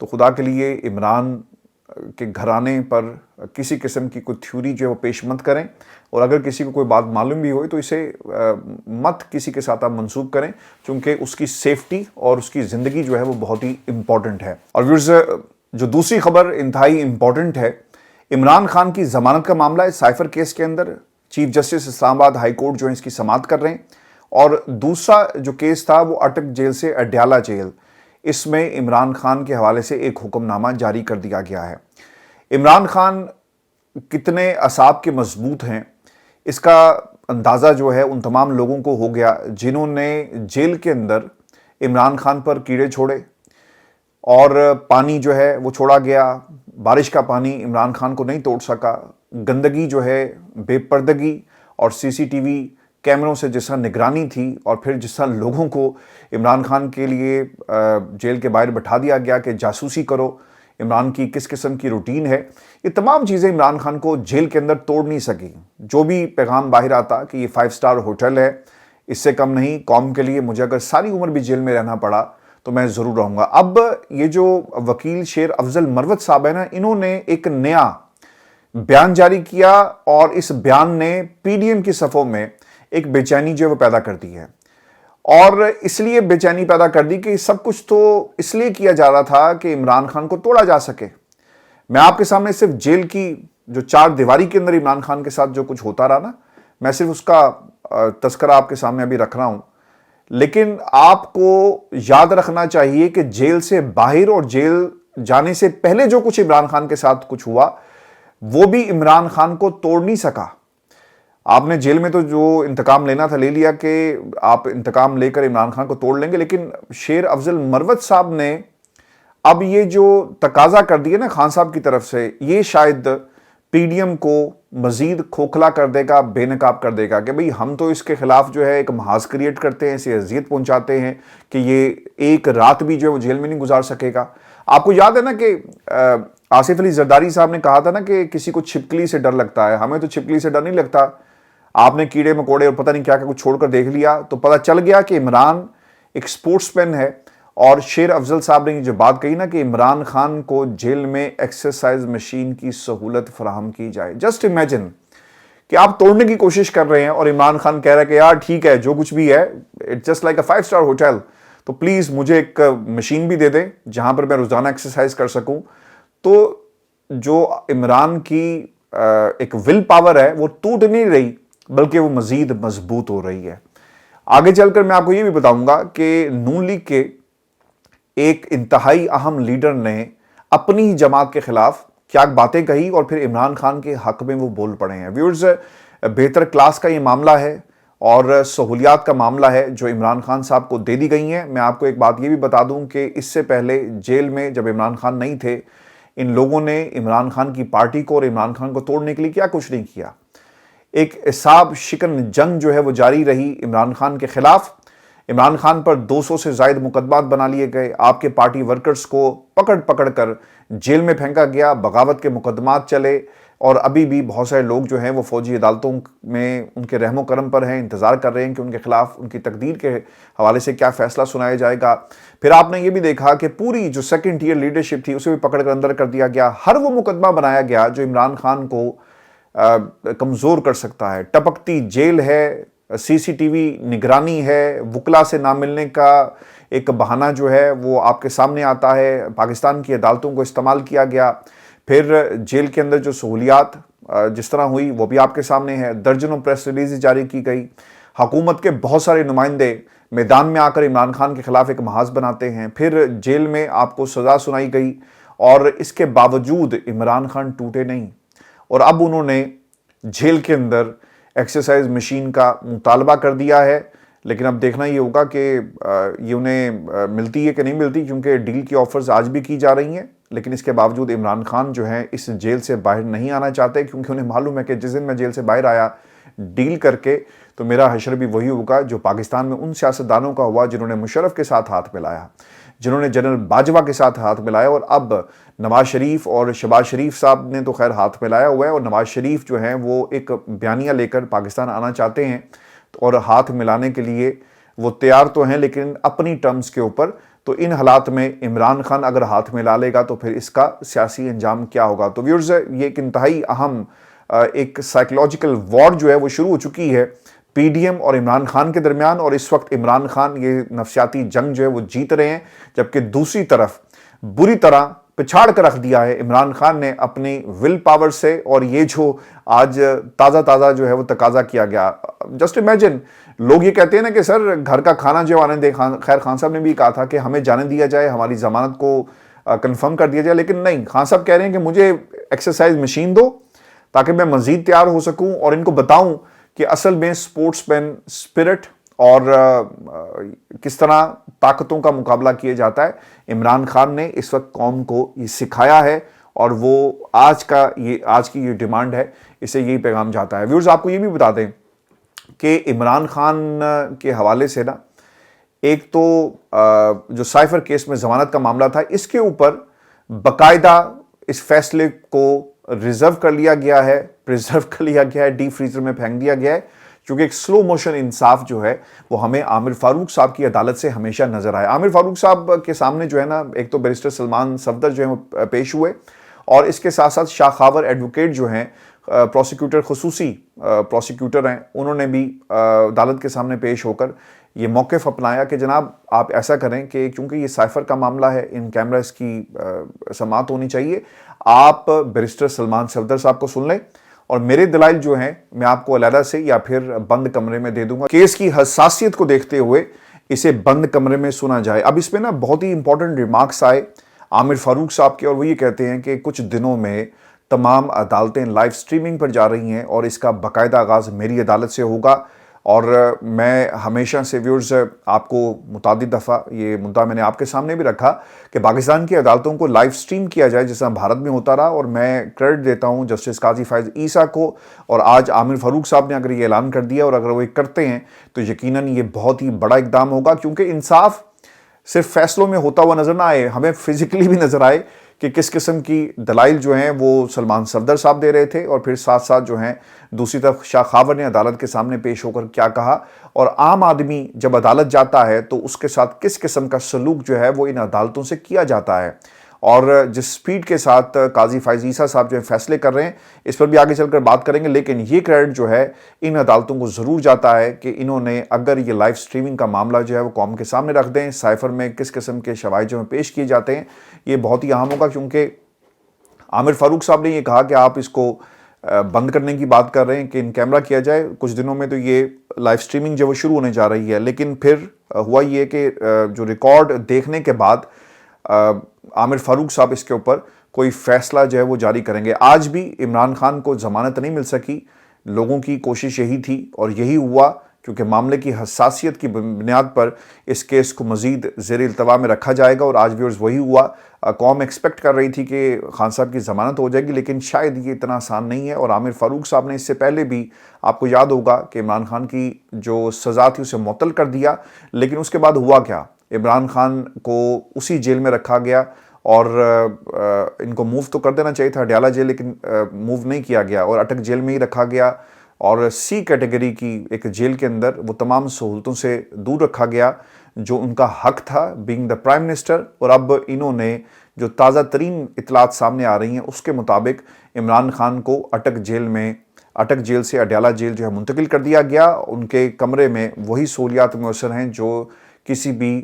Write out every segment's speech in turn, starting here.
تو خدا کے لیے عمران کے گھرانے پر کسی قسم کی کوئی تھیوری جو ہے وہ پیش مت کریں، اور اگر کسی کو کوئی بات معلوم بھی ہوئی تو اسے مت کسی کے ساتھ آپ منسوب کریں، چونکہ اس کی سیفٹی اور اس کی زندگی جو ہے وہ بہت ہی امپورٹنٹ ہے۔ اور ویورز، جو دوسری خبر انتہائی امپورٹنٹ ہے، عمران خان کی ضمانت کا معاملہ ہے۔ سائفر کیس کے اندر چیف جسٹس اسلام آباد ہائی کورٹ جو ہے اس کی سماعت کر رہے ہیں، اور دوسرا جو کیس تھا وہ اٹک جیل سے اڈیالہ جیل، اس میں عمران خان کے حوالے سے ایک حکم نامہ جاری کر دیا گیا ہے۔ عمران خان کتنے اعصاب کے مضبوط ہیں، اس کا اندازہ جو ہے ان تمام لوگوں کو ہو گیا جنہوں نے جیل کے اندر عمران خان پر کیڑے چھوڑے، اور پانی جو ہے وہ چھوڑا گیا، بارش کا پانی عمران خان کو نہیں توڑ سکا، گندگی جو ہے، بے پردگی، اور سی سی ٹی وی کیمروں سے جس طرح نگرانی تھی، اور پھر جس طرح لوگوں کو عمران خان کے لیے جیل کے باہر بٹھا دیا گیا کہ جاسوسی کرو، عمران کی کس قسم کی روٹین ہے، یہ تمام چیزیں عمران خان کو جیل کے اندر توڑ نہیں سکی۔ جو بھی پیغام باہر آتا کہ یہ 5 اسٹار ہوٹل ہے، اس سے کم نہیں، قوم کے لیے مجھے اگر ساری عمر بھی جیل میں رہنا پڑا تو میں ضرور رہوں گا۔ اب یہ جو وکیل شیر افضل مروت صاحب ہے نا، انہوں نے ایک نیا بیان جاری کیا، اور اس بیان نے پی ڈی ایم کی صفوں میں ایک بے چینی جو ہے وہ پیدا کر دی ہے، اور اس لیے بے چینی پیدا کر دی کہ سب کچھ تو اس لیے کیا جا رہا تھا کہ عمران خان کو توڑا جا سکے۔ میں آپ کے سامنے صرف جیل کی جو 4 دیواری کے اندر عمران خان کے ساتھ جو کچھ ہوتا رہا نا، میں صرف اس کا تذکرہ آپ کے سامنے ابھی رکھ رہا ہوں، لیکن آپ کو یاد رکھنا چاہیے کہ جیل سے باہر اور جیل جانے سے پہلے جو کچھ عمران خان کے ساتھ کچھ ہوا، وہ بھی عمران خان کو توڑ نہیں سکا۔ آپ نے جیل میں تو جو انتقام لینا تھا لے لیا کہ آپ انتقام لے کر عمران خان کو توڑ لیں گے، لیکن شیر افضل مروت صاحب نے اب یہ جو تقاضا کر دیا نا خان صاحب کی طرف سے، یہ شاید پی ڈی ایم کو مزید کھوکھلا کر دے گا، بے نقاب کر دے گا کہ بھئی ہم تو اس کے خلاف جو ہے ایک محاذ کریٹ کرتے ہیں، اسے اذیت پہنچاتے ہیں کہ یہ ایک رات بھی جو ہے وہ جیل میں نہیں گزار سکے گا۔ آپ کو یاد ہے نا کہ آصف علی زرداری صاحب نے کہا تھا نا کہ کسی کو چھپکلی سے ڈر لگتا ہے، ہمیں تو چھپکلی سے ڈر نہیں لگتا۔ آپ نے کیڑے مکوڑے اور پتہ نہیں کیا کچھ چھوڑ کر دیکھ لیا تو پتہ چل گیا کہ عمران ایک سپورٹس مین ہے۔ اور شیر افضل صاحب نے جو بات کہی نا کہ عمران خان کو جیل میں ایکسرسائز مشین کی سہولت فراہم کی جائے، جسٹ امیجن کہ آپ توڑنے کی کوشش کر رہے ہیں اور عمران خان کہہ رہا ہے کہ یار ٹھیک ہے جو کچھ بھی ہے it's just like a 5 star hotel, تو پلیز مجھے ایک مشین بھی دے دیں جہاں پر میں روزانہ ایکسرسائز کر سکوں۔ تو جو عمران کی ایک ول پاور ہے وہ ٹوٹ نہیں رہی بلکہ وہ مزید مضبوط ہو رہی ہے۔ آگے چل کر میں آپ کو یہ بھی بتاؤں گا کہ نون لیگ کے ایک انتہائی اہم لیڈر نے اپنی ہی جماعت کے خلاف کیا باتیں کہی اور پھر عمران خان کے حق میں وہ بول پڑے ہیں۔ ویورز، بہتر کلاس کا یہ معاملہ ہے اور سہولیات کا معاملہ ہے جو عمران خان صاحب کو دے دی گئی ہیں۔ میں آپ کو ایک بات یہ بھی بتا دوں کہ اس سے پہلے جیل میں جب عمران خان نہیں تھے، ان لوگوں نے عمران خان کی پارٹی کو اور عمران خان کو توڑنے کے لیے کیا کچھ نہیں کیا۔ ایک اعصاب شکن جنگ جو ہے وہ جاری رہی عمران خان کے خلاف۔ عمران خان پر 200 سے زائد مقدمات بنا لیے گئے، آپ کے پارٹی ورکرز کو پکڑ کر جیل میں پھینکا گیا، بغاوت کے مقدمات چلے، اور ابھی بھی بہت سارے لوگ جو ہیں وہ فوجی عدالتوں میں ان کے رحم و کرم پر ہیں، انتظار کر رہے ہیں کہ ان کے خلاف ان کی تقدیر کے حوالے سے کیا فیصلہ سنایا جائے گا۔ پھر آپ نے یہ بھی دیکھا کہ پوری جو سیکنڈ ٹیئر لیڈرشپ تھی اسے بھی پکڑ کر اندر کر دیا گیا۔ ہر وہ مقدمہ بنایا گیا جو عمران خان کو کمزور کر سکتا ہے۔ ٹپکتی جیل ہے، سی سی ٹی وی نگرانی ہے، وکلا سے نہ ملنے کا ایک بہانہ جو ہے وہ آپ کے سامنے آتا ہے، پاکستان کی عدالتوں کو استعمال کیا گیا۔ پھر جیل کے اندر جو سہولیات جس طرح ہوئی وہ بھی آپ کے سامنے ہے، درجنوں پریس ریلیز جاری کی گئی، حکومت کے بہت سارے نمائندے میدان میں آ کر عمران خان کے خلاف ایک محاذ بناتے ہیں، پھر جیل میں آپ کو سزا سنائی گئی، اور اس کے باوجود عمران خان ٹوٹے نہیں، اور اب انہوں نے جیل کے اندر ایکسرسائز مشین کا مطالبہ کر دیا ہے۔ لیکن اب دیکھنا یہ ہوگا کہ یہ انہیں ملتی ہے کہ نہیں ملتی، کیونکہ ڈیل کی آفرز آج بھی کی جا رہی ہیں، لیکن اس کے باوجود عمران خان جو ہیں اس جیل سے باہر نہیں آنا چاہتے، کیونکہ انہیں معلوم ہے کہ جس دن میں جیل سے باہر آیا ڈیل کر کے تو میرا حشر بھی وہی ہوگا جو پاکستان میں ان سیاستدانوں کا ہوا جنہوں نے مشرف کے ساتھ ہاتھ ملایا، جنہوں نے جنرل باجوہ کے ساتھ ہاتھ ملایا، اور اب نواز شریف اور شہباز شریف صاحب نے تو خیر ہاتھ ملایا ہوا ہے، اور نواز شریف جو ہیں وہ ایک بیانیہ لے کر پاکستان آنا چاہتے ہیں، اور ہاتھ ملانے کے لیے وہ تیار تو ہیں لیکن اپنی ٹرمز کے اوپر۔ تو ان حالات میں عمران خان اگر ہاتھ میں لا لے گا تو پھر اس کا سیاسی انجام کیا ہوگا؟ تو ویورز، یہ ایک انتہائی اہم ایک سائیکولوجیکل وار جو ہے وہ شروع ہو چکی ہے پی ڈی ایم اور عمران خان کے درمیان، اور اس وقت عمران خان یہ نفسیاتی جنگ جو ہے وہ جیت رہے ہیں، جبکہ دوسری طرف بری طرح پچھاڑ کر رکھ دیا ہے عمران خان نے اپنی ول پاور سے، اور یہ جو آج تازہ جو ہے وہ تقاضا کیا گیا، جسٹ امیجن، لوگ یہ کہتے ہیں نا کہ سر گھر کا کھانا جو آنے دے، خیر خان صاحب نے بھی کہا تھا کہ ہمیں جانے دیا جائے، ہماری ضمانت کو کنفرم کر دیا جائے، لیکن نہیں، خان صاحب کہہ رہے ہیں کہ مجھے ایکسرسائز مشین دو تاکہ میں مزید تیار ہو سکوں اور ان کو بتاؤں کہ اصل میں سپورٹس مین اسپرٹ اور کس طرح طاقتوں کا مقابلہ کیا جاتا ہے۔ عمران خان نے اس وقت قوم کو یہ سکھایا ہے، اور وہ آج کی یہ ڈیمانڈ ہے، اسے یہی پیغام جاتا ہے۔ ویورز، آپ کو یہ بھی بتا دیں کہ عمران خان کے حوالے سے نا، ایک تو جو سائفر کیس میں ضمانت کا معاملہ تھا، اس کے اوپر باقاعدہ اس فیصلے کو ریزرو کر لیا گیا ہے، پریزرو کر لیا گیا ہے، ڈیپ فریزر میں پھینک دیا گیا ہے، کیونکہ ایک سلو موشن انصاف جو ہے وہ ہمیں عامر فاروق صاحب کی عدالت سے ہمیشہ نظر آئے۔ عامر فاروق صاحب کے سامنے جو ہے نا، ایک تو بیرسٹر سلمان صفدر جو ہیں وہ پیش ہوئے، اور اس کے ساتھ ساتھ شاہ خاور ایڈوکیٹ جو ہیں، پروسیکیوٹر، خصوصی پروسیکیوٹر ہیں، انہوں نے بھی عدالت کے سامنے پیش ہو کر یہ موقف اپنایا کہ جناب آپ ایسا کریں کہ کیونکہ یہ سائفر کا معاملہ ہے، ان کیمراز کی سماعت ہونی چاہیے، آپ بیرسٹر سلمان صفدر صاحب کو سن لیں، اور میرے دلائل جو ہیں میں آپ کو علیحدہ سے یا پھر بند کمرے میں دے دوں گا۔ کیس کی حساسیت کو دیکھتے ہوئے اسے بند کمرے میں سنا جائے۔ اب اس میں نا بہت ہی امپورٹنٹ ریمارکس آئے عامر فاروق صاحب کے، اور وہ یہ کہتے ہیں کہ کچھ دنوں میں تمام عدالتیں لائیو سٹریمنگ پر جا رہی ہیں، اور اس کا باقاعدہ آغاز میری عدالت سے ہوگا، اور میں ہمیشہ سے ویورز آپ کو متعدد دفعہ یہ مدعا میں نے آپ کے سامنے بھی رکھا کہ پاکستان کی عدالتوں کو لائیو سٹریم کیا جائے جس طرح بھارت میں ہوتا رہا، اور میں کریڈٹ دیتا ہوں جسٹس قاضی فائز عیسیٰ کو، اور آج عامر فاروق صاحب نے اگر یہ اعلان کر دیا اور اگر وہ یہ کرتے ہیں تو یقیناً یہ بہت ہی بڑا اقدام ہوگا، کیونکہ انصاف صرف فیصلوں میں ہوتا ہوا نظر نہ آئے، ہمیں فزیکلی بھی نظر آئے کہ کس قسم کی دلائل جو ہیں وہ سلمان صفدر صاحب دے رہے تھے، اور پھر ساتھ ساتھ جو ہیں دوسری طرف شاہ خاور نے عدالت کے سامنے پیش ہو کر کیا کہا، اور عام آدمی جب عدالت جاتا ہے تو اس کے ساتھ کس قسم کا سلوک جو ہے وہ ان عدالتوں سے کیا جاتا ہے، اور جس سپیڈ کے ساتھ قاضی فائز عیسیٰ صاحب جو ہے فیصلے کر رہے ہیں، اس پر بھی آگے چل کر بات کریں گے، لیکن یہ کریڈٹ جو ہے ان عدالتوں کو ضرور جاتا ہے کہ انہوں نے اگر یہ لائیو سٹریمنگ کا معاملہ جو ہے وہ قوم کے سامنے رکھ دیں، سائفر میں کس قسم کے شواہد جو پیش کیے جاتے ہیں، یہ بہت ہی اہم ہوگا، کیونکہ عامر فاروق صاحب نے یہ کہا کہ آپ اس کو بند کرنے کی بات کر رہے ہیں کہ ان کیمرہ کیا جائے، کچھ دنوں میں تو یہ لائیو سٹریمنگ جو وہ شروع ہونے جا رہی ہے، لیکن پھر ہوا یہ کہ جو ریکارڈ دیکھنے کے بعد عامر فاروق صاحب اس کے اوپر کوئی فیصلہ جو ہے وہ جاری کریں گے۔ آج بھی عمران خان کو ضمانت نہیں مل سکی، لوگوں کی کوشش یہی تھی اور یہی ہوا، کیونکہ معاملے کی حساسیت کی بنیاد پر اس کیس کو مزید زیر التوا میں رکھا جائے گا، اور آج ویورز وہی ہوا۔ قوم ایکسپیکٹ کر رہی تھی کہ خان صاحب کی ضمانت ہو جائے گی، لیکن شاید یہ اتنا آسان نہیں ہے، اور عامر فاروق صاحب نے اس سے پہلے بھی آپ کو یاد ہوگا کہ عمران خان کی جو سزا تھی اسے معطل کر دیا، لیکن اس کے بعد ہوا کیا؟ عمران خان کو اسی جیل میں رکھا گیا، اور ان کو موو تو کر دینا چاہیے تھا اڈیالہ جیل، لیکن موو نہیں کیا گیا اور اٹک جیل میں ہی رکھا گیا، اور سی کیٹیگری کی ایک جیل کے اندر وہ تمام سہولتوں سے دور رکھا گیا جو ان کا حق تھا بینگ دا پرائم منسٹر۔ اور اب انہوں نے جو تازہ ترین اطلاعات سامنے آ رہی ہیں اس کے مطابق عمران خان کو اٹک جیل سے اڈیالہ جیل جو ہے منتقل کر دیا گیا، ان کے کمرے میں وہی سہولیات میسر ہیں جو کسی بھی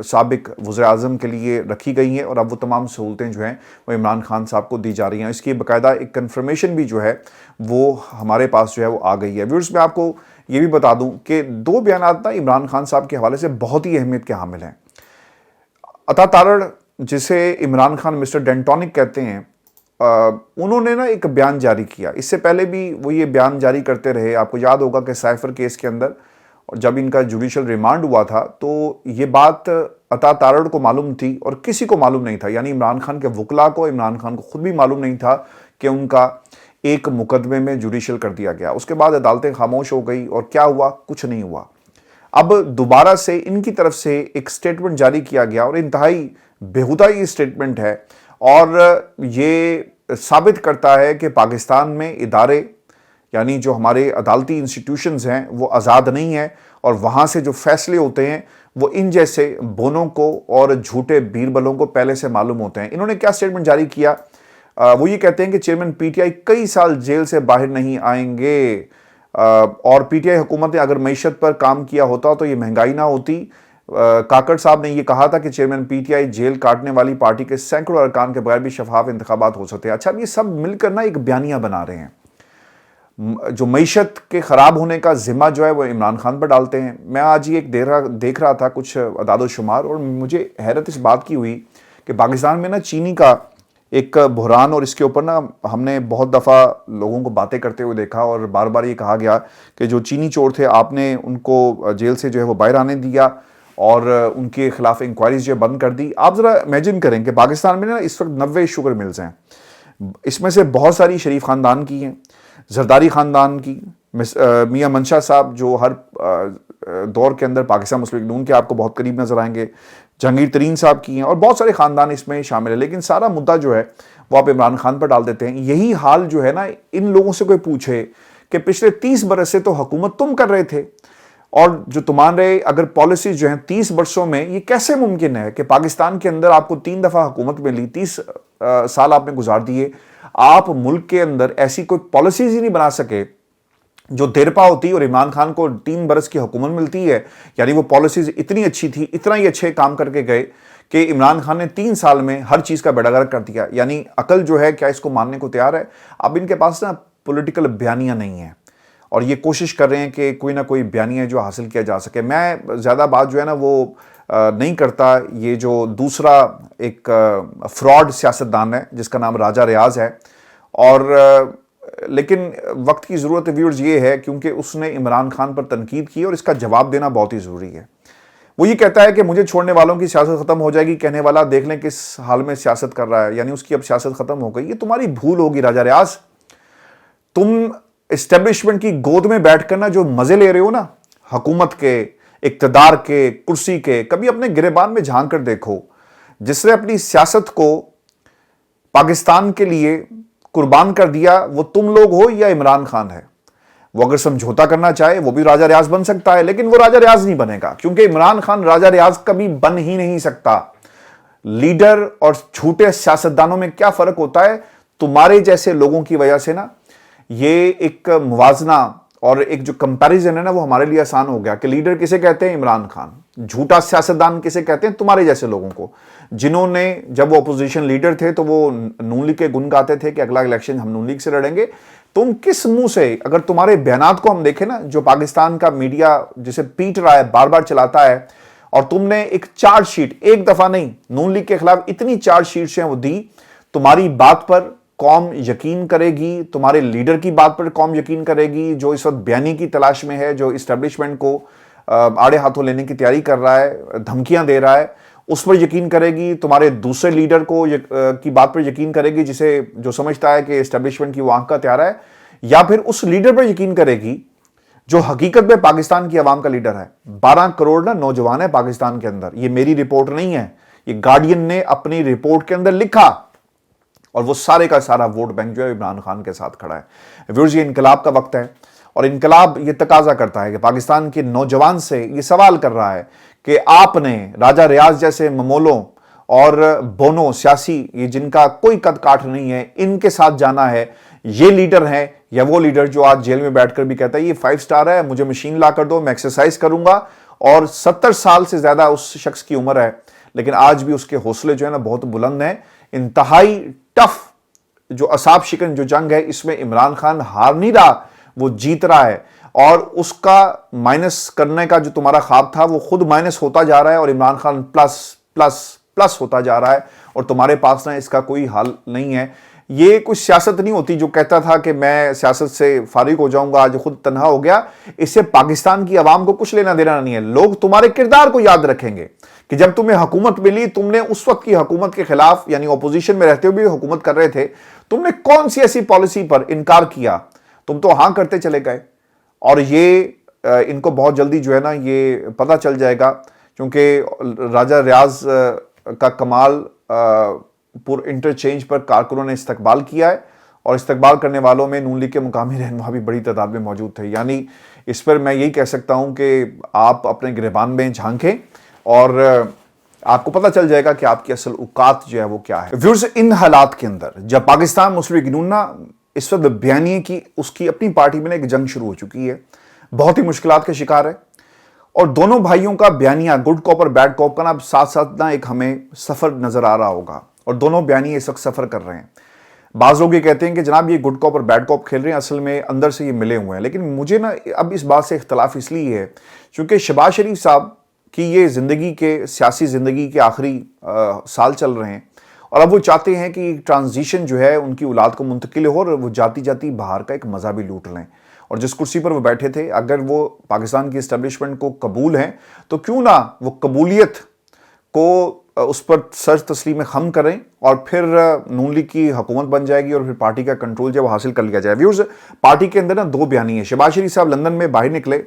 سابق وزیر اعظم کے لیے رکھی گئی ہیں، اور اب وہ تمام سہولتیں جو ہیں وہ عمران خان صاحب کو دی جا رہی ہیں۔ اس کی باقاعدہ ایک کنفرمیشن بھی جو ہے وہ ہمارے پاس جو ہے وہ آ گئی ہے۔ ویورز، میں آپ کو یہ بھی بتا دوں کہ دو بیانات نا عمران خان صاحب کے حوالے سے بہت ہی اہمیت کے حامل ہیں۔ عطا تارڑ، جسے عمران خان مسٹر ڈینٹونک کہتے ہیں، انہوں نے نا ایک بیان جاری کیا، اس سے پہلے بھی وہ یہ بیان جاری کرتے رہے۔ آپ کو یاد ہوگا کہ سائفر کیس کے اندر اور جب ان کا جوڈیشل ریمانڈ ہوا تھا تو یہ بات عطا تارڑ کو معلوم تھی اور کسی کو معلوم نہیں تھا، یعنی عمران خان کے وکلاء کو، عمران خان کو خود بھی معلوم نہیں تھا کہ ان کا ایک مقدمے میں جوڈیشل کر دیا گیا۔ اس کے بعد عدالتیں خاموش ہو گئی، اور کیا ہوا؟ کچھ نہیں ہوا۔ اب دوبارہ سے ان کی طرف سے ایک سٹیٹمنٹ جاری کیا گیا، اور انتہائی بیہودہ یہ سٹیٹمنٹ ہے، اور یہ ثابت کرتا ہے کہ پاکستان میں ادارے، یعنی جو ہمارے عدالتی انسٹیٹیوشنز ہیں، وہ آزاد نہیں ہیں، اور وہاں سے جو فیصلے ہوتے ہیں وہ ان جیسے بونوں کو اور جھوٹے بیربلوں کو پہلے سے معلوم ہوتے ہیں. انہوں نے کیا سٹیٹمنٹ جاری کیا؟ وہ یہ کہتے ہیں کہ چیئرمین پی ٹی آئی کئی سال جیل سے باہر نہیں آئیں گے، اور پی ٹی آئی حکومت نے اگر معیشت پر کام کیا ہوتا تو یہ مہنگائی نہ ہوتی. کاکڑ صاحب نے یہ کہا تھا کہ chairman P T I jail کاٹنے والی پارٹی کے سینکڑوں ارکان کے بغیر بھی شفاف انتخابات ہو سکتے ہیں. اچھا، اب یہ سب مل کر نا ایک بیانیہ بنا رہے ہیں. جو معیشت کے خراب ہونے کا ذمہ جو ہے وہ عمران خان پر ڈالتے ہیں. میں آج یہ ایک دیکھ رہا تھا کچھ اعداد و شمار، اور مجھے حیرت اس بات کی ہوئی کہ پاکستان میں نا چینی کا ایک بحران، اور اس کے اوپر نا ہم نے بہت دفعہ لوگوں کو باتیں کرتے ہوئے دیکھا، اور بار بار یہ کہا گیا کہ جو چینی چور تھے آپ نے ان کو جیل سے جو ہے وہ باہر آنے دیا اور ان کے خلاف انکوائریز جو بند کر دی. آپ ذرا امیجن کریں کہ پاکستان میں نا اس وقت 90 شوگر ملز ہیں. اس میں سے بہت ساری شریف خاندان کی ہیں، زرداری خاندان کی، میاں منشا صاحب جو ہر دور کے اندر پاکستان مسلم لیگ نون کے آپ کو بہت قریب نظر آئیں گے، جہانگیر ترین صاحب کی ہیں، اور بہت سارے خاندان اس میں شامل ہیں. لیکن سارا مدعا جو ہے وہ آپ عمران خان پر ڈال دیتے ہیں. یہی حال جو ہے نا، ان لوگوں سے کوئی پوچھے کہ پچھلے 30 برس سے تو حکومت تم کر رہے تھے، اور جو تمہارے اگر پالیسیز جو ہیں 30 برسوں میں، یہ کیسے ممکن ہے کہ پاکستان کے اندر آپ کو 3 دفعہ حکومت ملی، 30 سال آپ نے گزار دیے، آپ ملک کے اندر ایسی کوئی پالیسیز ہی نہیں بنا سکے جو دیرپا ہوتی، اور عمران خان کو 3 برس کی حکومت ملتی ہے. یعنی وہ پالیسیز اتنی اچھی تھی، اتنا ہی اچھے کام کر کے گئے کہ عمران خان نے 3 سال میں ہر چیز کا بیڑا گرک کر دیا. یعنی عقل جو ہے کیا اس کو ماننے کو تیار ہے؟ اب ان کے پاس نا پولیٹیکل بیانیہ نہیں ہے، اور یہ کوشش کر رہے ہیں کہ کوئی نہ کوئی بیانیہ جو حاصل کیا جا سکے. میں زیادہ بات جو ہے نا وہ نہیں کرتا. یہ جو دوسرا ایک فراڈ سیاستدان ہے جس کا نام راجہ ریاض ہے، اور لیکن وقت کی ضرورت ویورز یہ ہے کیونکہ اس نے عمران خان پر تنقید کی، اور اس کا جواب دینا بہت ہی ضروری ہے. وہ یہ کہتا ہے کہ مجھے چھوڑنے والوں کی سیاست ختم ہو جائے گی، کہنے والا دیکھ لیں کس حال میں سیاست کر رہا ہے. یعنی اس کی اب سیاست ختم ہو گئی. یہ تمہاری بھول ہوگی راجہ ریاض. تم اسٹیبلشمنٹ کی گود میں بیٹھ کر نا جو مزے لے رہے ہو نا حکومت کے، اقتدار کے، کرسی کے، کبھی اپنے گریبان میں جھانک کر دیکھو. جس نے اپنی سیاست کو پاکستان کے لیے قربان کر دیا، وہ تم لوگ ہو یا عمران خان ہے. وہ اگر سمجھوتا کرنا چاہے وہ بھی راجہ ریاض بن سکتا ہے، لیکن وہ راجہ ریاض نہیں بنے گا، کیونکہ عمران خان راجہ ریاض کبھی بن ہی نہیں سکتا. لیڈر اور جھوٹے سیاستدانوں میں کیا فرق ہوتا ہے؟ تمہارے جیسے لوگوں کی وجہ سے نا یہ ایک موازنہ اور ایک جو کمپیریزن ہے نا وہ ہمارے لیے آسان ہو گیا کہ لیڈر کسے کہتے ہیں؟ عمران خان. جھوٹا سیاستدان کسے کہتے ہیں؟ تمہارے جیسے لوگوں کو، جنہوں نے جب وہ اپوزیشن لیڈر تھے تو وہ نون لیگ کے گن گاتے تھے کہ اگلا الیکشن ہم نون لیگ سے لڑیں گے. تم کس منہ سے، اگر تمہارے بیانات کو ہم دیکھیں نا جو پاکستان کا میڈیا جسے پیٹ رہا ہے، بار بار چلاتا ہے، اور تم نے ایک چارج شیٹ ایک دفعہ نہیں نون لیگ کے خلاف اتنی چارج شیٹس ہیں وہ دی. تمہاری بات پر قوم یقین کرے گی، تمہارے لیڈر کی بات پر قوم یقین کرے گی جو اس وقت بیانی کی تلاش میں ہے، جو اسٹیبلشمنٹ کو آڑے ہاتھوں لینے کی تیاری کر رہا ہے، دھمکیاں دے رہا ہے، اس پر یقین کرے گی. تمہارے دوسرے لیڈر کو کی بات پر یقین کرے گی جسے جو سمجھتا ہے کہ اسٹیبلشمنٹ کی وہ آنکھ کا تیارہ ہے، یا پھر اس لیڈر پر یقین کرے گی جو حقیقت میں پاکستان کی عوام کا لیڈر ہے. 12 کروڑ نا نوجوان ہے پاکستان کے اندر. یہ میری رپورٹ نہیں ہے، یہ گارڈین نے اپنی رپورٹ کے اندر لکھا، اور وہ سارے کا سارا ووٹ بینک جو ہے عمران خان کے ساتھ کھڑا ہے. ویورز، یہ انقلاب کا وقت ہے، اور انقلاب یہ تقاضا کرتا ہے کہ پاکستان کے نوجوان سے یہ سوال کر رہا ہے کہ آپ نے راجہ ریاض جیسے ممولوں اور بونوں سیاسی، یہ جن کا کوئی قد کاٹ نہیں ہے، ان کے ساتھ جانا ہے. یہ لیڈر ہے یا وہ لیڈر جو آج جیل میں بیٹھ کر بھی کہتا ہے یہ 5 سٹار ہے، مجھے مشین لا کر دو، میں ایکسرسائز کروں گا، اور 70 سال سے زیادہ اس شخص کی عمر ہے، لیکن آج بھی اس کے حوصلے جو ہے نا بہت بلند ہیں. انتہائی ٹف جو اعصاب شکن جو جنگ ہے، اس میں عمران خان ہار نہیں رہا، وہ جیت رہا ہے. اور اس کا مائنس کرنے کا جو تمہارا خواب تھا وہ خود مائنس ہوتا جا رہا ہے، اور Imran Khan plus plus plus ہوتا جا رہا ہے، اور تمہارے پاس نا اس کا کوئی حل نہیں ہے. یہ کوئی سیاست نہیں ہوتی جو کہتا تھا کہ میں سیاست سے فارغ ہو جاؤں گا، آج خود تنہا ہو گیا. اس سے پاکستان کی عوام کو کچھ لینا دینا نہیں ہے. لوگ تمہارے کردار کو یاد رکھیں گے کہ جب تمہیں حکومت ملی، تم نے اس وقت کی حکومت کے خلاف، یعنی اپوزیشن میں رہتے ہوئے بھی حکومت کر رہے تھے، تم نے کون سی ایسی پالیسی پر انکار کیا؟ تم تو ہاں کرتے چلے گئے. اور یہ ان کو بہت جلدی جو ہے نا یہ پتہ چل جائے گا، کیونکہ راجہ ریاض کا کمال پر انٹرچینج پر کارکنوں نے استقبال کیا ہے، اور استقبال کرنے والوں میں نون لیگ کے مقامی رہنما بھی بڑی تعداد میں موجود تھے. یعنی اس پر میں یہی کہہ سکتا ہوں کہ آپ اپنے گریبان میں جھانکیں، اور آپ کو پتہ چل جائے گا کہ آپ کی اصل اوقات جو ہے وہ کیا ہے. ویورز، ان حالات کے اندر جب پاکستان مسلم لیگ نون اس وقت بیانیے کی اس کی اپنی پارٹی میں ایک جنگ شروع ہو چکی ہے، بہت ہی مشکلات کا شکار ہے، اور دونوں بھائیوں کا بیانیہ گڈ کوپ اور بیڈ کوپ کا نا ساتھ ساتھ نا ایک ہمیں سفر نظر آ رہا ہوگا، اور دونوں بیانیے اس وقت سفر کر رہے ہیں. بعض لوگ یہ کہتے ہیں کہ جناب یہ گڈ کوپ اور بیڈ کوپ کھیل رہے ہیں، اصل میں اندر سے یہ ملے ہوئے ہیں. لیکن مجھے نا اب اس بات سے اختلاف اس لیے ہے چونکہ شہباز شریف صاحب کی یہ زندگی کے سیاسی زندگی کے آخری سال چل رہے ہیں، اور اب وہ چاہتے ہیں کہ ٹرانزیشن جو ہے ان کی اولاد کو منتقل ہو اور وہ جاتی جاتی باہر کا ایک مزہ بھی لوٹ لیں. اور جس کرسی پر وہ بیٹھے تھے، اگر وہ پاکستان کی اسٹیبلشمنٹ کو قبول ہیں تو کیوں نہ وہ قبولیت کو اس پر سر تسلیم خم کریں، اور پھر نون لیگ کی حکومت بن جائے گی اور پھر پارٹی کا کنٹرول جو حاصل کر لیا جائے. ویورز، پارٹی کے اندر نا دو بیانی ہیں. شہباز شریف صاحب لندن میں باہر نکلے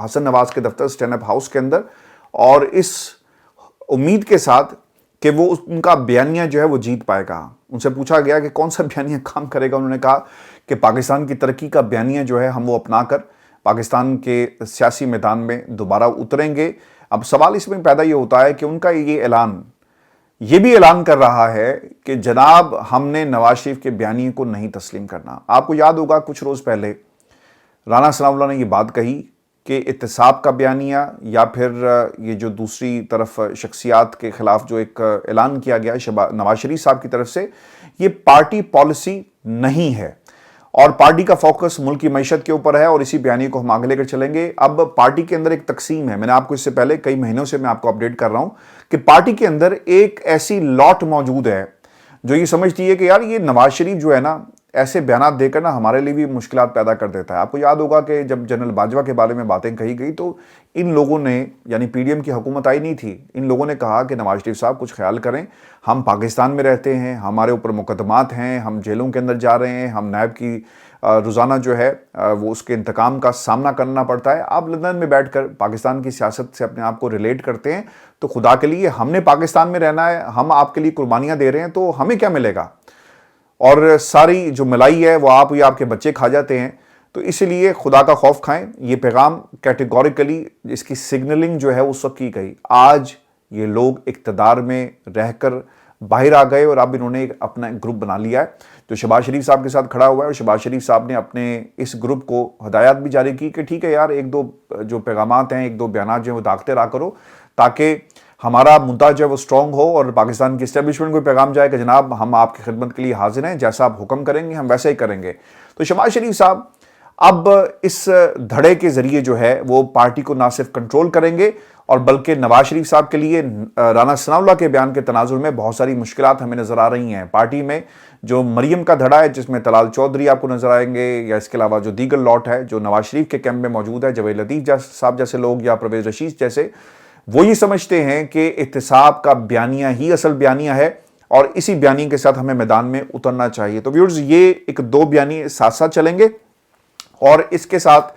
حسن نواز کے دفتر اسٹینڈ اپ ہاؤس کے اندر، اور اس امید کے ساتھ کہ وہ ان کا بیانیہ جو ہے وہ جیت پائے گا. ان سے پوچھا گیا کہ کون سا بیانیہ کام کرے گا، انہوں نے کہا کہ پاکستان کی ترقی کا بیانیہ جو ہے ہم وہ اپنا کر پاکستان کے سیاسی میدان میں دوبارہ اتریں گے. اب سوال اس میں پیدا یہ ہوتا ہے کہ ان کا یہ اعلان یہ بھی اعلان کر رہا ہے کہ جناب ہم نے نواز شریف کے بیانیے کو نہیں تسلیم کرنا. آپ کو یاد ہوگا کچھ روز پہلے رانا ثناء اللہ نے یہ بات کہی کہ احتساب کا بیانیہ یا پھر یہ جو دوسری طرف شخصیات کے خلاف جو ایک اعلان کیا گیا نواز شریف صاحب کی طرف سے، یہ پارٹی پالیسی نہیں ہے، اور پارٹی کا فوکس ملک کی معیشت کے اوپر ہے، اور اسی بیانیے کو ہم آگے لے کر چلیں گے. اب پارٹی کے اندر ایک تقسیم ہے. میں نے آپ کو اس سے پہلے کئی مہینوں سے میں آپ کو اپڈیٹ کر رہا ہوں کہ پارٹی کے اندر ایک ایسی لاٹ موجود ہے جو یہ سمجھتی ہے کہ یار یہ نواز شریف جو ہے نا ایسے بیانات دے کر نا ہمارے لیے بھی مشکلات پیدا کر دیتا ہے. آپ کو یاد ہوگا کہ جب جنرل باجوہ کے بارے میں باتیں کہی گئی تو ان لوگوں نے، یعنی پی ڈی ایم کی حکومت آئی نہیں تھی، ان لوگوں نے کہا کہ نواز شریف صاحب کچھ خیال کریں، ہم پاکستان میں رہتے ہیں، ہمارے اوپر مقدمات ہیں، ہم جیلوں کے اندر جا رہے ہیں، ہم نائب کی روزانہ جو ہے وہ اس کے انتقام کا سامنا کرنا پڑتا ہے. آپ لندن میں بیٹھ کر پاکستان کی سیاست سے اپنے آپ کو ریلیٹ کرتے ہیں، تو خدا کے لیے ہم نے پاکستان میں رہنا ہے، ہم آپ کے لیے قربانیاں دے رہے ہیں، تو ہمیں کیا ملے گا؟ اور ساری جو ملائی ہے وہ آپ یا آپ کے بچے کھا جاتے ہیں. تو اس لیے خدا کا خوف کھائیں. یہ پیغام کیٹیگوریکلی اس کی سگنلنگ جو ہے اس وقت کی گئی. آج یہ لوگ اقتدار میں رہ کر باہر آ گئے اور اب انہوں نے اپنا گروپ بنا لیا ہے جو شہباز شریف صاحب کے ساتھ کھڑا ہوا ہے، اور شہباز شریف صاحب نے اپنے اس گروپ کو ہدایات بھی جاری کی کہ ٹھیک ہے یار، ایک دو جو پیغامات ہیں، ایک دو بیانات جو ہیں وہ داغتے رہا کرو، تاکہ ہمارا مدعا جو ہے وہ سٹرونگ ہو، اور پاکستان کی اسٹیبلشمنٹ کو پیغام جائے کہ جناب ہم آپ کی خدمت کے لیے حاضر ہیں، جیسا آپ حکم کریں گے ہم ویسا ہی کریں گے. تو شہباز شریف صاحب اب اس دھڑے کے ذریعے جو ہے وہ پارٹی کو نہ صرف کنٹرول کریں گے، اور بلکہ نواز شریف صاحب کے لیے رانا ثناء اللہ کے بیان کے تناظر میں بہت ساری مشکلات ہمیں نظر آ رہی ہیں. پارٹی میں جو مریم کا دھڑا ہے جس میں طلال چودھری آپ کو نظر آئیں گے، یا اس کے علاوہ جو دیگر لاٹ ہے جو نواز شریف کے کیمپ میں موجود ہے، جاوید لطیف صاحب جیسے لوگ یا پرویز رشید جیسے، وہ یہ سمجھتے ہیں کہ احتساب کا بیانیہ ہی اصل بیانیہ ہے، اور اسی بیانیے کے ساتھ ہمیں میدان میں اترنا چاہیے. تو ویورز، یہ ایک دو بیانیے ساتھ ساتھ چلیں گے، اور اس کے ساتھ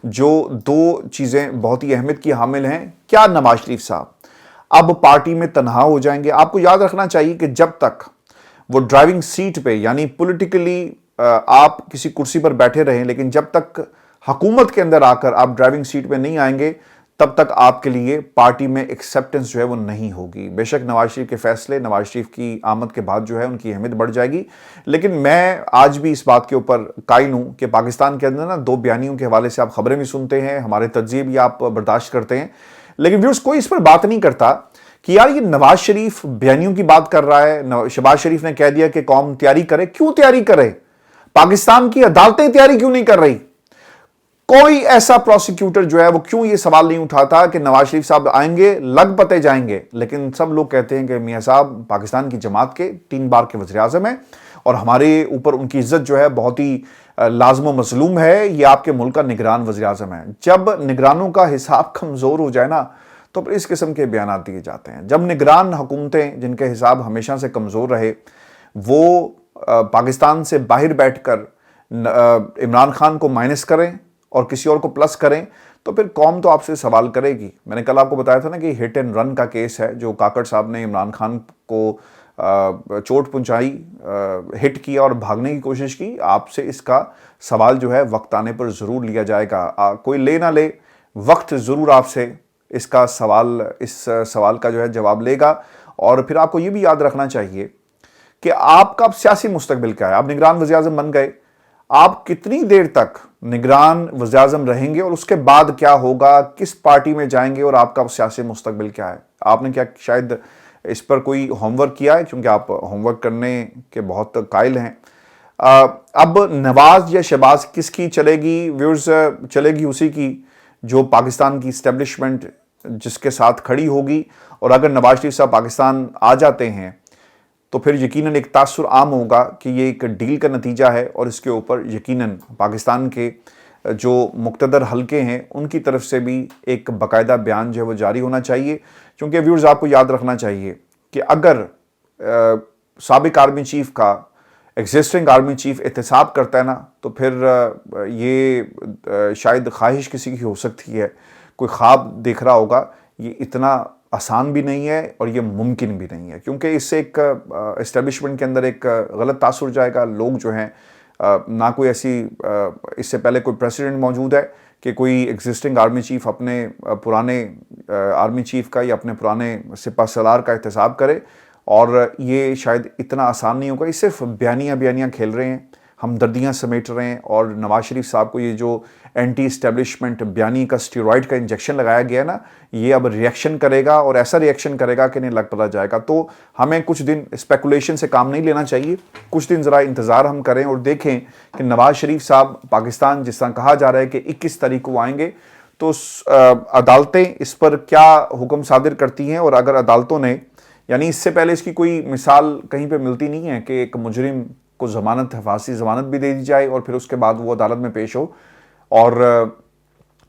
جو دو چیزیں بہت ہی اہمیت کی حامل ہیں. کیا نواز شریف صاحب اب پارٹی میں تنہا ہو جائیں گے؟ آپ کو یاد رکھنا چاہیے کہ جب تک وہ ڈرائیونگ سیٹ پہ، یعنی پولیٹیکلی آپ کسی کرسی پر بیٹھے رہیں، لیکن جب تک حکومت کے اندر آ کر آپ ڈرائیونگ سیٹ پہ نہیں آئیں گے، تب تک آپ کے لیے پارٹی میں ایکسیپٹنس جو ہے وہ نہیں ہوگی. بے شک نواز شریف کے فیصلے، نواز شریف کی آمد کے بعد جو ہے ان کی اہمیت بڑھ جائے گی، لیکن میں آج بھی اس بات کے اوپر قائل ہوں کہ پاکستان کے اندر نا دو بیانیوں کے حوالے سے آپ خبریں بھی سنتے ہیں، ہمارے تجزیے بھی آپ برداشت کرتے ہیں، لیکن ویورز کوئی اس پر بات نہیں کرتا کہ یار یہ نواز شریف بیانیوں کی بات کر رہا ہے. شہباز شریف نے کہہ دیا کہ قوم تیاری کرے. کیوں تیاری کرے؟ پاکستان کی عدالتیں تیاری کیوں نہیں کر رہی؟ کوئی ایسا پروسیکیوٹر جو ہے وہ کیوں یہ سوال نہیں اٹھاتا کہ نواز شریف صاحب آئیں گے، لگ پتے جائیں گے؟ لیکن سب لوگ کہتے ہیں کہ میاں صاحب پاکستان کی جماعت کے 3 بار کے وزیر اعظم ہیں، اور ہمارے اوپر ان کی عزت جو ہے بہت ہی لازم و مظلوم ہے، یہ آپ کے ملک کا نگران وزیر اعظم ہے. جب نگرانوں کا حساب کمزور ہو جائے نا تو پھر اس قسم کے بیانات دیے جاتے ہیں. جب نگران حکومتیں جن کے حساب ہمیشہ سے کمزور رہے وہ پاکستان سے باہر بیٹھ کر عمران خان کو مائنس کریں اور کسی اور کو پلس کریں، تو پھر قوم تو آپ سے سوال کرے گی. میں نے کل آپ کو بتایا تھا نا کہ ہٹ اینڈ رن کا کیس ہے جو کاکڑ صاحب نے عمران خان کو چوٹ پہنچائی، ہٹ کیا اور بھاگنے کی کوشش کی. آپ سے اس کا سوال جو ہے وقت آنے پر ضرور لیا جائے گا. کوئی لے نہ لے، وقت ضرور آپ سے اس کا سوال کا جو ہے جواب لے گا. اور پھر آپ کو یہ بھی یاد رکھنا چاہیے کہ آپ کا اب سیاسی مستقبل کیا ہے. آپ نگران وزیر اعظم بن گئے, آپ کتنی دیر تک نگران وزیر اعظم رہیں گے اور اس کے بعد کیا ہوگا, کس پارٹی میں جائیں گے, اور آپ کا سیاسی مستقبل کیا ہے. آپ نے کیا شاید اس پر کوئی ہوم ورک کیا ہے, کیونکہ آپ ہوم ورک کرنے کے بہت قائل ہیں. اب نواز یا شہباز کس کی چلے گی ویورز؟ چلے گی اسی کی جو پاکستان کی اسٹیبلشمنٹ جس کے ساتھ کھڑی ہوگی. اور اگر نواز شریف صاحب پاکستان آ جاتے ہیں تو پھر یقیناً ایک تاثر عام ہوگا کہ یہ ایک ڈیل کا نتیجہ ہے, اور اس کے اوپر یقیناً پاکستان کے جو مقتدر حلقے ہیں ان کی طرف سے بھی ایک باقاعدہ بیان جو ہے وہ جاری ہونا چاہیے. کیونکہ ویورز آپ کو یاد رکھنا چاہیے کہ اگر سابق آرمی چیف کا ایگزسٹنگ آرمی چیف احتساب کرتا ہے نا, تو پھر یہ شاید خواہش کسی کی ہو سکتی ہے, کوئی خواب دیکھ رہا ہوگا. یہ اتنا آسان بھی نہیں ہے اور یہ ممکن بھی نہیں ہے, کیونکہ اس سے ایک اسٹیبلشمنٹ کے اندر ایک غلط تاثر جائے گا. لوگ جو ہیں نہ کوئی ایسی اس سے پہلے کوئی پریسیڈنٹ موجود ہے کہ کوئی ایگزسٹنگ آرمی چیف اپنے پرانے آرمی چیف کا یا اپنے پرانے سپہ سالار کا احتساب کرے, اور یہ شاید اتنا آسان نہیں ہوگا. یہ صرف بیانیاں کھیل رہے ہیں, ہمدردیاں سمیٹ رہے ہیں. اور نواز شریف صاحب کو یہ جو اینٹی اسٹیبلشمنٹ بیانی کا اسٹیرائڈ کا انجیکشن لگایا گیا ہے نا, یہ اب ریئیکشن کرے گا, اور ایسا ریئیکشن کرے گا کہ نہیں لگ پتا جائے گا. تو ہمیں کچھ دن اسپیکولیشن سے کام نہیں لینا چاہیے, کچھ دن ذرا انتظار ہم کریں اور دیکھیں کہ نواز شریف صاحب پاکستان جس طرح کہا جا رہا ہے کہ 21 تاریخ کو آئیں گے, تو عدالتیں اس پر کیا حکم صادر کرتی ہیں. اور اگر عدالتوں نے, یعنی اس سے پہلے اس کی کوئی مثال کہیں پہ ملتی نہیں ہے کہ ایک مجرم کو ضمانت, حفاظتی ضمانت بھی دے دی جائے اور پھر اس کے بعد وہ عدالت میں پیش ہو. اور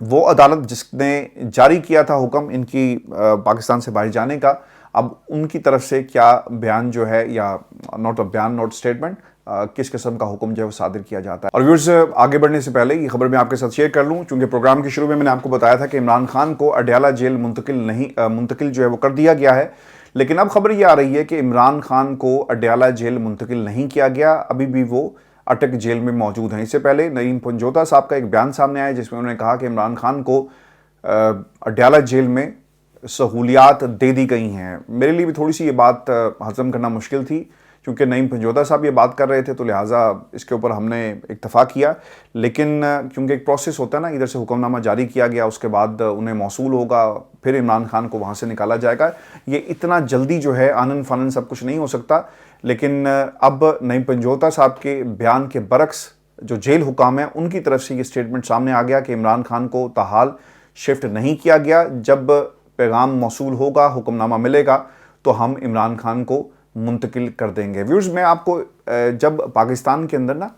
وہ عدالت جس نے جاری کیا تھا حکم ان کی پاکستان سے باہر جانے کا, اب ان کی طرف سے کیا بیان جو ہے, یا نوٹ بیان نوٹ اسٹیٹمنٹ, کس قسم کا حکم جو ہے وہ صادر کیا جاتا ہے. اور ویورز آگے بڑھنے سے پہلے یہ خبر میں آپ کے ساتھ شیئر کر لوں, چونکہ پروگرام کے شروع میں نے آپ کو بتایا تھا کہ عمران خان کو اڈیالہ جیل منتقل جو ہے وہ کر دیا گیا ہے. لیکن اب خبر یہ آ رہی ہے کہ عمران خان کو اڈیالہ جیل منتقل نہیں کیا گیا, ابھی بھی وہ اٹک جیل میں موجود ہیں. اس سے پہلے نعیم پنجوتا صاحب کا ایک بیان سامنے آیا جس میں انہوں نے کہا کہ عمران خان کو اڈیالہ جیل میں سہولیات دے دی گئی ہیں. میرے لیے بھی تھوڑی سی یہ بات ہضم کرنا مشکل تھی, کیونکہ نعیم پنجوتا صاحب یہ بات کر رہے تھے, تو لہٰذا اس کے اوپر ہم نے اتفاق کیا. لیکن کیونکہ ایک پروسیس ہوتا ہے نا, ادھر سے حکم نامہ جاری کیا گیا, اس کے بعد انہیں موصول ہوگا, پھر عمران خان کو وہاں سے نکالا جائے گا. یہ اتنا جلدی جو ہے آنن فانن سب کچھ نہیں ہو سکتا. لیکن اب نعیم پنجوتا صاحب کے بیان کے برعکس جو جیل حکام ہیں ان کی طرف سے یہ اسٹیٹمنٹ سامنے آ گیا کہ عمران خان کو تاحال شفٹ نہیں کیا گیا. جب پیغام موصول ہوگا, حکم نامہ ملے گا, تو ہم عمران خان کو منتقل کر دیں گے. ویورز میں آپ کو, جب پاکستان کے اندر نا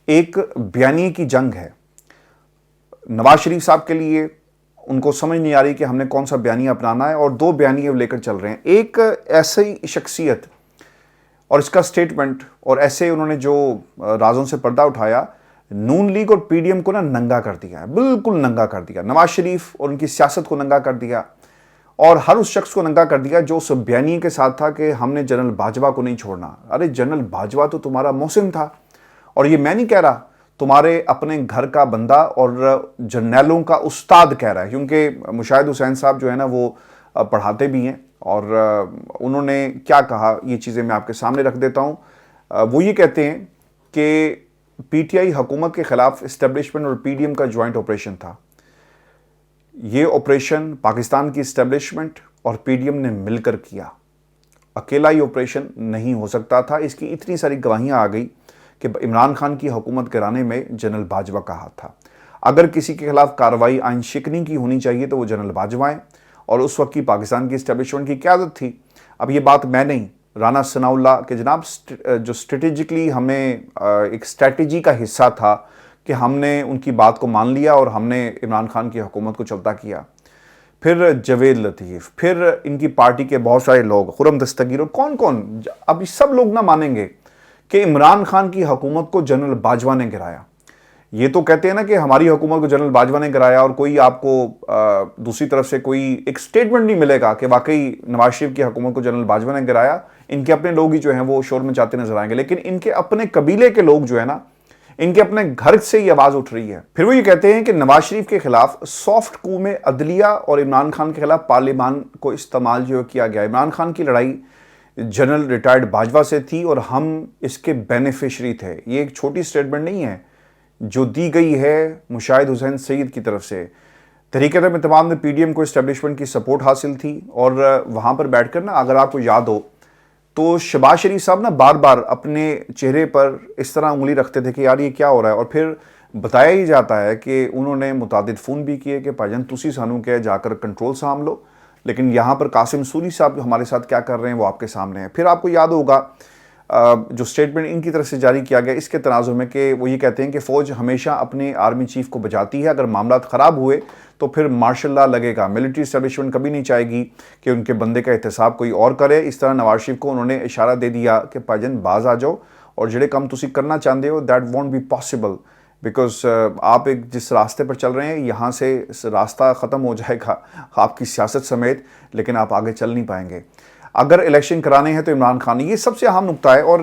ایک بیانیے کی جنگ ہے, نواز شریف صاحب کے لیے ان کو سمجھ نہیں آ رہی کہ ہم نے کون سا بیانیہ اپنانا ہے, اور دو بیانیے لے کر چل رہے ہیں. ایک ایسی شخصیت اور اس کا سٹیٹمنٹ, اور ایسے انہوں نے جو رازوں سے پردہ اٹھایا, نون لیگ اور پی ڈی ایم کو نا ننگا کر دیا ہے, بالکل ننگا کر دیا. نواز شریف اور ان کی سیاست کو ننگا کر دیا, اور ہر اس شخص کو ننگا کر دیا جو اس بیانیے کے ساتھ تھا کہ ہم نے جنرل باجوہ کو نہیں چھوڑنا. ارے جنرل باجوہ تو تمہارا محسن تھا, اور یہ میں نہیں کہہ رہا, تمہارے اپنے گھر کا بندہ اور جرنیلوں کا استاد کہہ رہا ہے. کیونکہ مشاہد حسین صاحب جو ہے نا وہ پڑھاتے بھی ہیں, اور انہوں نے کیا کہا یہ چیزیں میں آپ کے سامنے رکھ دیتا ہوں. وہ یہ کہتے ہیں کہ پی ٹی آئی حکومت کے خلاف اسٹیبلشمنٹ اور پی ڈی ایم کا جوائنٹ آپریشن تھا. یہ آپریشن پاکستان کی اسٹیبلشمنٹ اور پی ڈی ایم نے مل کر کیا, اکیلا ہی آپریشن نہیں ہو سکتا تھا. اس کی اتنی ساری گواہیاں آ گئی کہ عمران خان کی حکومت گرانے میں جنرل باجوہ کا ہاتھ تھا. اگر کسی کے خلاف کارروائی آئین شکنی کی ہونی چاہیے تو وہ جنرل باجوہ ہیں, اور اس وقت کی پاکستان کی اسٹیبلشمنٹ کی قیادت تھی. اب یہ بات میں نہیں, رانا ثناء اللہ کہ جناب جو اسٹریٹجکلی ہمیں ایک اسٹریٹجی کا حصہ تھا کہ ہم نے ان کی بات کو مان لیا اور ہم نے عمران خان کی حکومت کو چلتا کیا. پھر جوید لطیف, پھر ان کی پارٹی کے بہت سارے لوگ, خرم دستگیر, اور کون, اب یہ سب لوگ نہ مانیں گے کہ عمران خان کی حکومت کو جنرل باجوہ نے گرایا. یہ تو کہتے ہیں نا کہ ہماری حکومت کو جنرل باجوہ نے گرایا, اور کوئی آپ کو دوسری طرف سے کوئی ایک سٹیٹمنٹ نہیں ملے گا کہ واقعی نواز شریف کی حکومت کو جنرل باجوہ نے گرایا. ان کے اپنے لوگ ہی جو ہیں وہ شور مچاتے نظر آئیں گے, لیکن ان کے اپنے قبیلے کے لوگ جو ہے نا, ان کے اپنے گھر سے یہ آواز اٹھ رہی ہے. پھر وہ یہ کہتے ہیں کہ نواز شریف کے خلاف سافٹ کو میں عدلیہ اور عمران خان کے خلاف پارلیمان کو استعمال جو کیا گیا. عمران خان کی لڑائی جنرل ریٹائرڈ باجوہ سے تھی اور ہم اس کے بینیفیشری تھے. یہ ایک چھوٹی سٹیٹمنٹ نہیں ہے جو دی گئی ہے مشاہد حسین سید کی طرف سے. تحریک عدم اعتماد میں پی ڈی ایم کو اسٹیبلشمنٹ کی سپورٹ حاصل تھی اور وہاں پر بیٹھ کر نا اگر آپ کو یاد ہو تو شہباز شریف صاحب نا بار بار اپنے چہرے پر اس طرح انگلی رکھتے تھے کہ یار یہ کیا ہو رہا ہے, اور پھر بتایا ہی جاتا ہے کہ انہوں نے متعدد فون بھی کیے کہ بھائی جان تسی سانوں کہ جا کر کنٹرول سام لو, لیکن یہاں پر قاسم سوری صاحب جو ہمارے ساتھ کیا کر رہے ہیں وہ آپ کے سامنے ہیں. پھر آپ کو یاد ہوگا جو سٹیٹمنٹ ان کی طرف سے جاری کیا گیا اس کے تناظر میں کہ وہ یہ کہتے ہیں کہ فوج ہمیشہ اپنے آرمی چیف کو بچاتی ہے, اگر معاملات خراب ہوئے تو پھر مارشل لا لگے گا. ملٹری اسٹیبلشمنٹ کبھی نہیں چاہے گی کہ ان کے بندے کا احتساب کوئی اور کرے. اس طرح نواز شریف کو انہوں نے اشارہ دے دیا کہ بھائی باز آ جاؤ اور جڑے کام تسی کرنا چاہتے ہو that won't be possible, because آپ ایک جس راستے پر چل رہے ہیں یہاں سے راستہ ختم ہو جائے گا آپ کی سیاست سمیت, لیکن آپ آگے چل نہیں پائیں گے. اگر الیکشن کرانے ہیں تو عمران خان, یہ سب سے اہم نقطہ ہے اور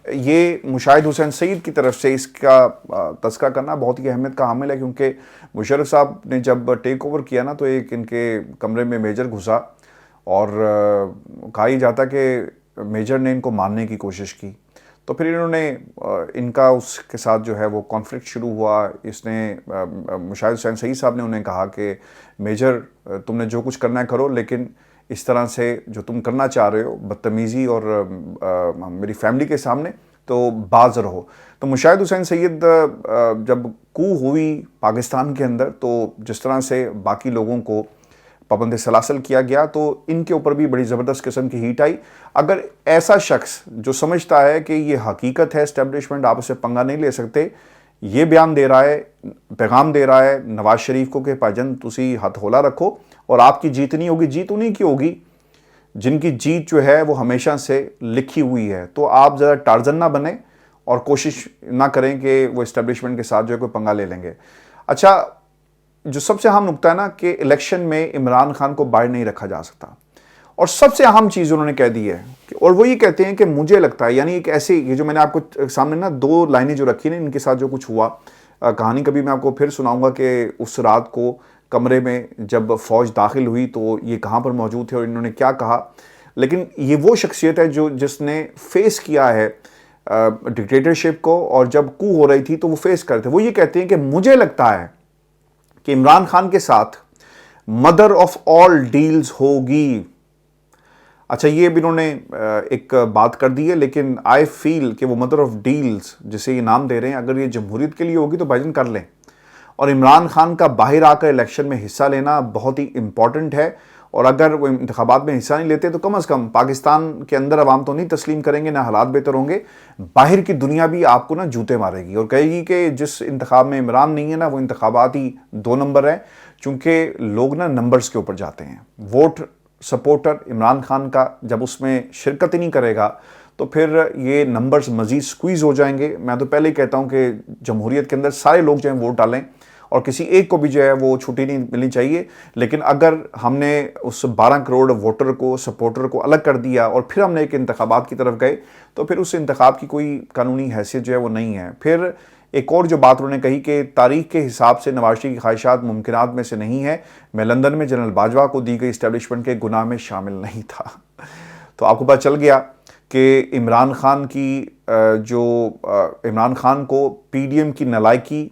یہ مشاہد حسین سعید کی طرف سے اس کا تذکرہ کرنا بہت ہی اہمیت کا حامل ہے, کیونکہ مشرف صاحب نے جب ٹیک اوور کیا نا تو ایک ان کے کمرے میں میجر گھسا اور کہا ہی جاتا کہ میجر نے ان کو مارنے کی کوشش کی. تو پھر انہوں نے ان کا اس کے ساتھ جو ہے وہ کانفلکٹ شروع ہوا. اس نے مشاہد حسین سعید صاحب نے انہیں کہا کہ میجر تم نے جو کچھ کرنا ہے کرو, لیکن اس طرح سے جو تم کرنا چاہ رہے ہو بدتمیزی اور میری فیملی کے سامنے تو باز رہو. تو مشاہد حسین سید جب کو ہوئی پاکستان کے اندر تو جس طرح سے باقی لوگوں کو پابند سلاسل کیا گیا تو ان کے اوپر بھی بڑی زبردست قسم کی ہیٹ آئی. اگر ایسا شخص جو سمجھتا ہے کہ یہ حقیقت ہے اسٹیبلشمنٹ آپ اسے پنگا نہیں لے سکتے, یہ بیان دے رہا ہے, پیغام دے رہا ہے نواز شریف کو کہ پاجن تسی ہاتھ ہولا رکھو اور آپ کی جیت نہیں ہوگی. جیت انہیں کی ہوگی جن کی جیت جو ہے وہ ہمیشہ سے لکھی ہوئی ہے. تو آپ ذرا ٹارزن نہ بنیں اور کوشش نہ کریں کہ وہ اسٹیبلشمنٹ کے ساتھ جو ہے کوئی پنگا لے لیں گے. اچھا, جو سب سے اہم نقطہ ہے نا کہ الیکشن میں عمران خان کو باہر نہیں رکھا جا سکتا, اور سب سے اہم چیز انہوں نے کہہ دی ہے اور وہ یہ کہتے ہیں کہ مجھے لگتا ہے, یعنی ایک ایسے یہ جو میں نے آپ کو سامنے نا دو لائنیں جو رکھی نا ان کے ساتھ جو کچھ ہوا, کہانی کبھی میں آپ کو پھر سناؤں گا کہ اس رات کو کمرے میں جب فوج داخل ہوئی تو یہ کہاں پر موجود تھے اور انہوں نے کیا کہا. لیکن یہ وہ شخصیت ہے جس نے فیس کیا ہے ڈکٹیٹرشپ کو, اور جب کو ہو رہی تھی تو وہ فیس کرتے. وہ یہ کہتے ہیں کہ مجھے لگتا ہے کہ عمران خان کے ساتھ مدر آف آل ڈیلز ہوگی. اچھا, یہ بھی انہوں نے ایک بات کر دی ہے, لیکن آئی فیل کہ وہ مدر آف ڈیلز جسے یہ نام دے رہے ہیں اگر یہ جمہوریت کے لیے ہوگی تو بھائی جان کر لیں. اور عمران خان کا باہر آ کر الیکشن میں حصہ لینا بہت ہی امپورٹنٹ ہے, اور اگر وہ انتخابات میں حصہ نہیں لیتے تو کم از کم پاکستان کے اندر عوام تو نہیں تسلیم کریں گے, نہ حالات بہتر ہوں گے, باہر کی دنیا بھی آپ کو نا جوتے مارے گی اور کہے گی کہ جس انتخاب میں عمران نہیں ہے نا وہ انتخابات ہی 2 نمبر ہیں, چونکہ لوگ نا نمبرز کے اوپر جاتے ہیں. ووٹ سپورٹر عمران خان کا جب اس میں شرکت ہی نہیں کرے گا تو پھر یہ نمبرز مزید سکویز ہو جائیں گے. میں تو پہلے ہی کہتا ہوں کہ جمہوریت کے اندر سارے لوگ جو ہیں ووٹ ڈالیں اور کسی ایک کو بھی جو ہے وہ چھٹی نہیں ملنی چاہیے, لیکن اگر ہم نے اس 12 کروڑ ووٹر کو سپورٹر کو الگ کر دیا اور پھر ہم نے ایک انتخابات کی طرف گئے تو پھر اس انتخاب کی کوئی قانونی حیثیت جو ہے وہ نہیں ہے. پھر ایک اور جو بات انہوں نے کہی کہ تاریخ کے حساب سے نواز شریف کی خواہشات ممکنات میں سے نہیں ہے, میں لندن میں جنرل باجوہ کو دی گئی اسٹیبلشمنٹ کے گناہ میں شامل نہیں تھا. تو آپ کو پتہ چل گیا کہ عمران خان کی عمران خان کو پی ڈی ایم کی نالائکی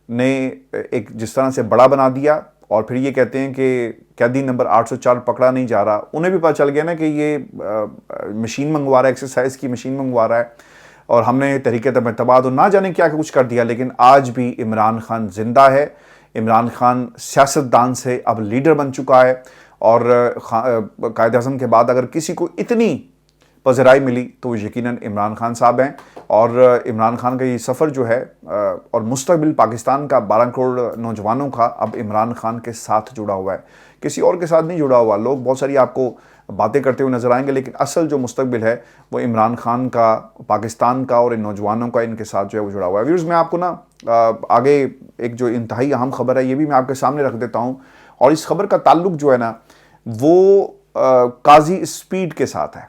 نے ایک جس طرح سے بڑا بنا دیا, اور پھر یہ کہتے ہیں کہ قیدی نمبر 804 پکڑا نہیں جا رہا. انہیں بھی پتہ چل گیا نا کہ یہ مشین منگوا رہا ہے, ایکسرسائز کی مشین منگوا رہا ہے, اور ہم نے تحریک عدم اعتماد اور نہ جانے کیا کچھ کر دیا. لیکن آج بھی عمران خان زندہ ہے, عمران خان سیاستدان سے اب لیڈر بن چکا ہے, اور قائد اعظم کے بعد اگر کسی کو اتنی پذیرائی ملی تو وہ یقیناً عمران خان صاحب ہیں. اور عمران خان کا یہ سفر جو ہے اور مستقبل پاکستان کا 12 کروڑ نوجوانوں کا اب عمران خان کے ساتھ جڑا ہوا ہے, کسی اور کے ساتھ نہیں جڑا ہوا. لوگ بہت ساری آپ کو باتیں کرتے ہوئے نظر آئیں گے, لیکن اصل جو مستقبل ہے وہ عمران خان کا, پاکستان کا اور ان نوجوانوں کا ان کے ساتھ جو ہے وہ جڑا ہوا ہے. ویورز, میں آپ کو نا آگے ایک جو انتہائی اہم خبر ہے یہ بھی میں آپ کے سامنے رکھ دیتا ہوں, اور اس خبر کا تعلق جو ہے نا وہ قاضی اسپیڈ کے ساتھ ہے.